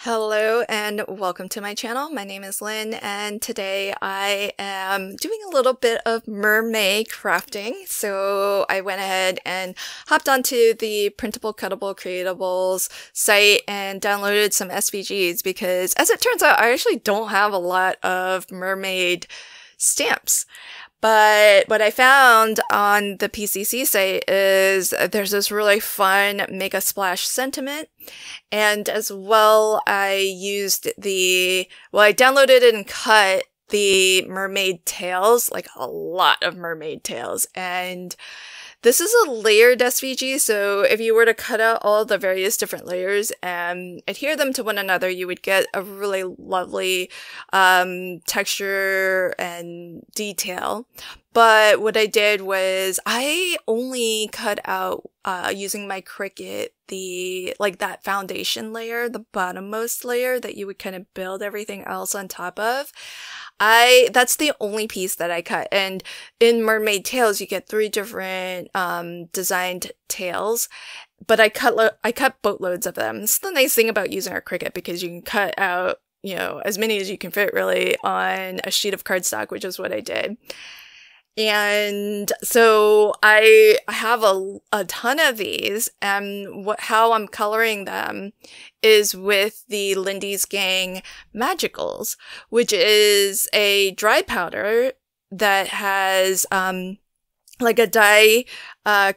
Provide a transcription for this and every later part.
Hello and welcome to my channel. My name is Lynn and today I am doing a little bit of MerMay crafting. So I went ahead and hopped onto the Printable, Cuttable, Creatables site and downloaded some SVGs because as it turns out I actually don't have a lot of mermaid stamps. But what I found on the PCC site is there's this really fun Make a Splash sentiment. And as well, I downloaded and cut the mermaid tails, like a lot of mermaid tails. And this is a layered SVG, so if you were to cut out all the various different layers and adhere them to one another, you would get a really lovely texture and detail. But what I did was I only cut out using my Cricut that foundation layer, the bottommost layer that you would kind of build everything else on top of. That's the only piece that I cut. And in mermaid tails, you get 3 different designed tails, but I cut boatloads of them. This is the nice thing about using our Cricut because you can cut out, as many as you can fit really on a sheet of cardstock, which is what I did. And so I have a ton of these, and how I'm coloring them is with the Lindy's Gang Magicals, which is a dry powder that has like a dye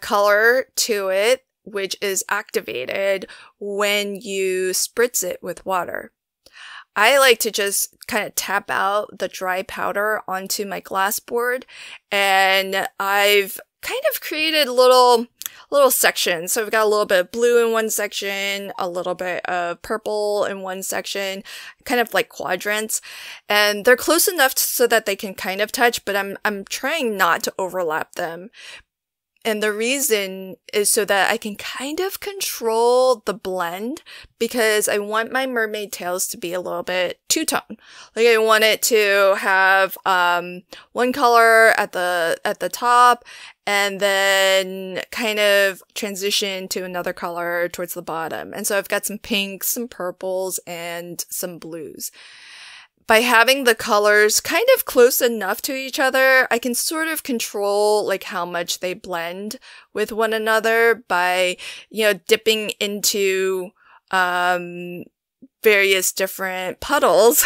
color to it, which is activated when you spritz it with water. I like to just kind of tap out the dry powder onto my glass board, and I've kind of created little sections. So I've got a little bit of blue in one section, a little bit of purple in one section, kind of like quadrants, and they're close enough so that they can kind of touch, but I'm trying not to overlap them. And the reason is so that I can kind of control the blend, because I want my mermaid tails to be a little bit two-tone. Like I want it to have one color at the top and then kind of transition to another color towards the bottom. And so I've got some pinks, some purples, and some blues. By having the colors kind of close enough to each other, I can sort of control like how much they blend with one another by, dipping into various different puddles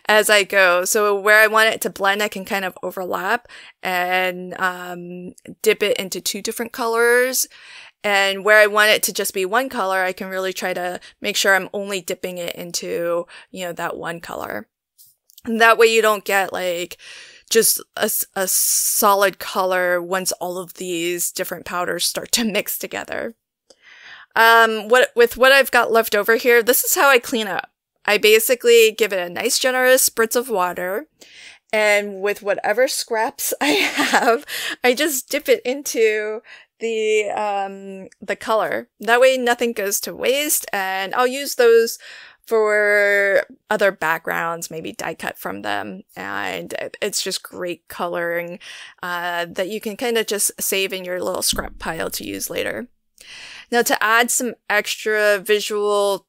as I go. So where I want it to blend, I can kind of overlap and dip it into 2 different colors. And where I want it to just be one color, I can really try to make sure I'm only dipping it into, that one color. And that way you don't get like just a solid color once all of these different powders start to mix together. With what I've got left over here, this is how I clean up. I basically give it a nice generous spritz of water, and with whatever scraps I have, I just dip it into the color. That way nothing goes to waste, and I'll use those for other backgrounds, maybe die cut from them, and it's just great coloring that you can kind of just save in your little scrap pile to use later. Now, to add some extra visual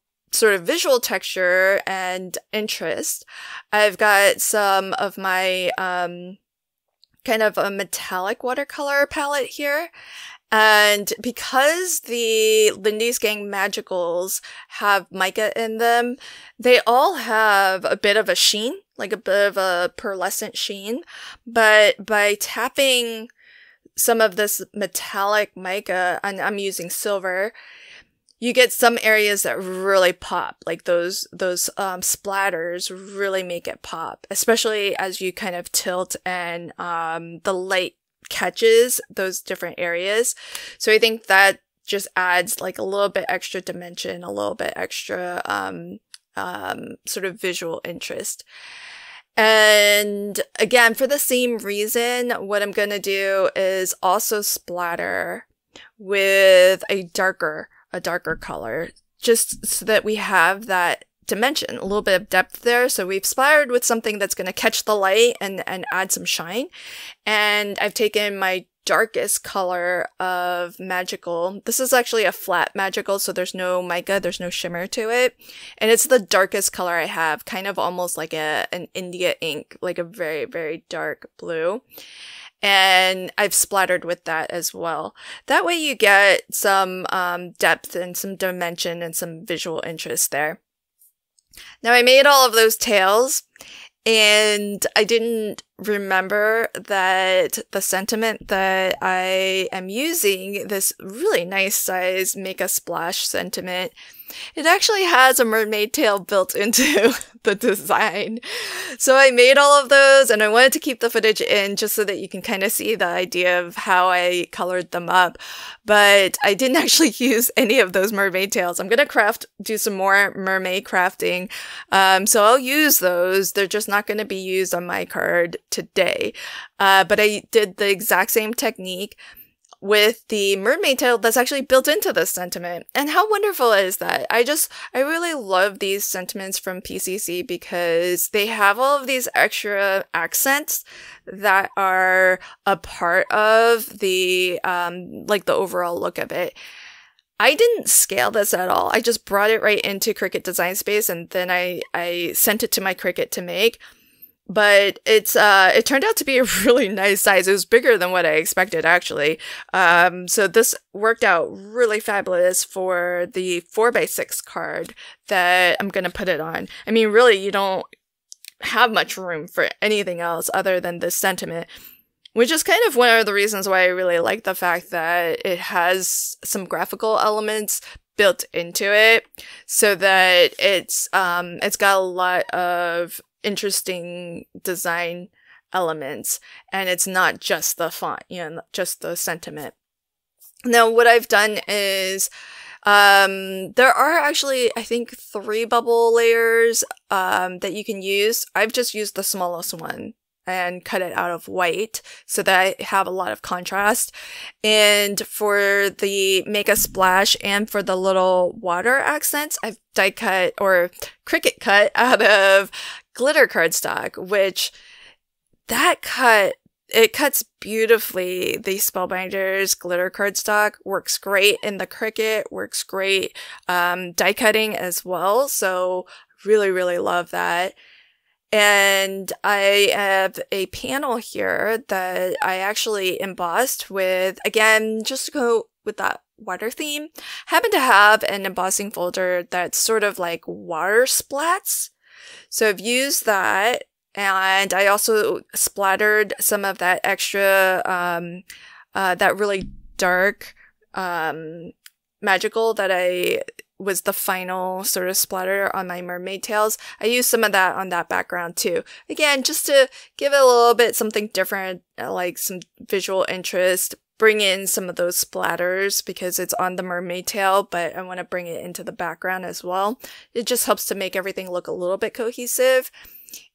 texture and interest, I've got some of my kind of a metallic watercolor palette here. And because the Lindy's Gang Magicals have mica in them, they all have a bit of a sheen, like a bit of a pearlescent sheen. But by tapping some of this metallic mica, and I'm using silver, you get some areas that really pop, like those splatters really make it pop, especially as you kind of tilt and the light catches those different areas. So I think that just adds like a little bit extra dimension, a little bit extra sort of visual interest. And again, for the same reason, what I'm going to do is also splatter with a darker color, just so that we have that dimension, a little bit of depth there. So we've splattered with something that's going to catch the light and add some shine. And I've taken my darkest color of Magical. This is actually a flat Magical, so there's no mica, there's no shimmer to it. And it's the darkest color I have, kind of almost like an India ink, like a very, very dark blue. And I've splattered with that as well. That way you get some depth and some dimension and some visual interest there. Now I made all of those tails, and I didn't remember that the sentiment that I am using, this really nice size Make a Splash sentiment, it actually has a mermaid tail built into the design. So I made all of those, and I wanted to keep the footage in just so that you can kind of see the idea of how I colored them up. But I didn't actually use any of those mermaid tails. I'm going to do some more mermaid crafting. So I'll use those. They're just not going to be used on my card today. But I did the exact same technique with the mermaid tail that's actually built into this sentiment. And how wonderful is that? I really love these sentiments from PCC because they have all of these extra accents that are a part of the, like the overall look of it. I didn't scale this at all. I just brought it right into Cricut Design Space, and then I sent it to my Cricut to make. But it turned out to be a really nice size. It was bigger than what I expected, actually. So this worked out really fabulous for the 4x6 card that I'm going to put it on. I mean, really, you don't have much room for anything else other than this sentiment, which is kind of one of the reasons why I really like the fact that it has some graphical elements built into it, so that it's got a lot of interesting design elements, and it's not just the font, just the sentiment. Now what I've done is there are actually, I think, 3 bubble layers that you can use. I've just used the smallest one and cut it out of white so that I have a lot of contrast. And for the Make a Splash and for the little water accents, I've die cut or Cricut cut out of glitter cardstock, which it cuts beautifully. The Spellbinders glitter cardstock works great in the Cricut, works great die cutting as well. So really, really love that. And I have a panel here that I actually embossed with, again, just to go with that water theme. Happen to have an embossing folder that's sort of like water splats. So I've used that, and I also splattered some of that extra, that really dark, Magical that was the final sort of splatter on my mermaid tails. I used some of that on that background too. Again, just to give it a little bit something different, like some visual interest, bring in some of those splatters because it's on the mermaid tail, but I want to bring it into the background as well. It just helps to make everything look a little bit cohesive.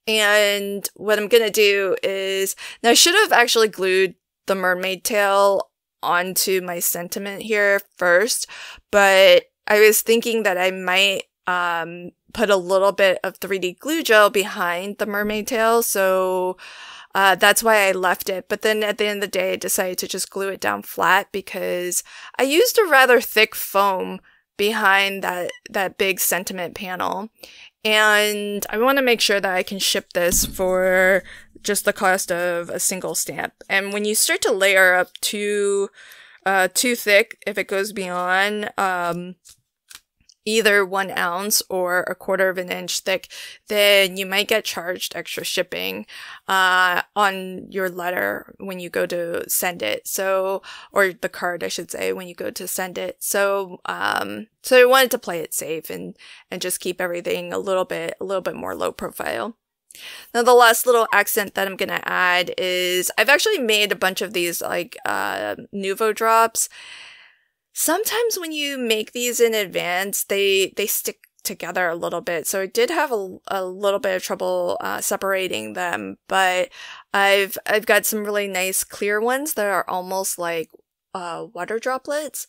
And what I'm going to do is, now I should have actually glued the mermaid tail onto my sentiment here first, but I was thinking that I might put a little bit of 3D glue gel behind the mermaid tail, so that's why I left it. But then at the end of the day, I decided to just glue it down flat because I used a rather thick foam behind that big sentiment panel. And I want to make sure that I can ship this for just the cost of a single stamp. And when you start to layer up too thick, if it goes beyond either 1 ounce or 1/4 of an inch thick, then you might get charged extra shipping on your letter when you go to send it. So, or the card, I should say, when you go to send it. So, so I wanted to play it safe and just keep everything a little bit more low profile. Now the last little accent that I'm gonna add is I've actually made a bunch of these like Nuvo drops. Sometimes when you make these in advance, they stick together a little bit. So I did have a little bit of trouble separating them, but I've got some really nice clear ones that are almost like water droplets.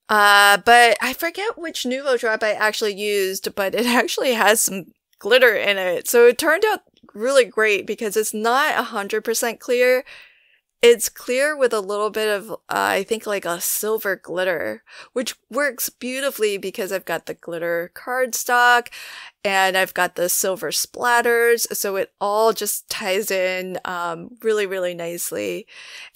But I forget which Nuvo drop I actually used, but it actually has some glitter in it. So it turned out really great because it's not 100% clear. It's clear with a little bit of, I think like a silver glitter, which works beautifully because I've got the glitter cardstock and I've got the silver splatters. So it all just ties in really, really nicely.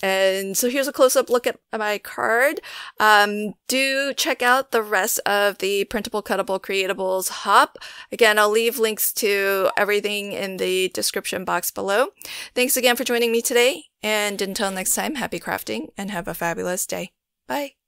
And so here's a close-up look at my card. Do check out the rest of the Printable, Cuttable, Creatables hop. Again, I'll leave links to everything in the description box below. Thanks again for joining me today. And until next time, happy crafting and have a fabulous day. Bye.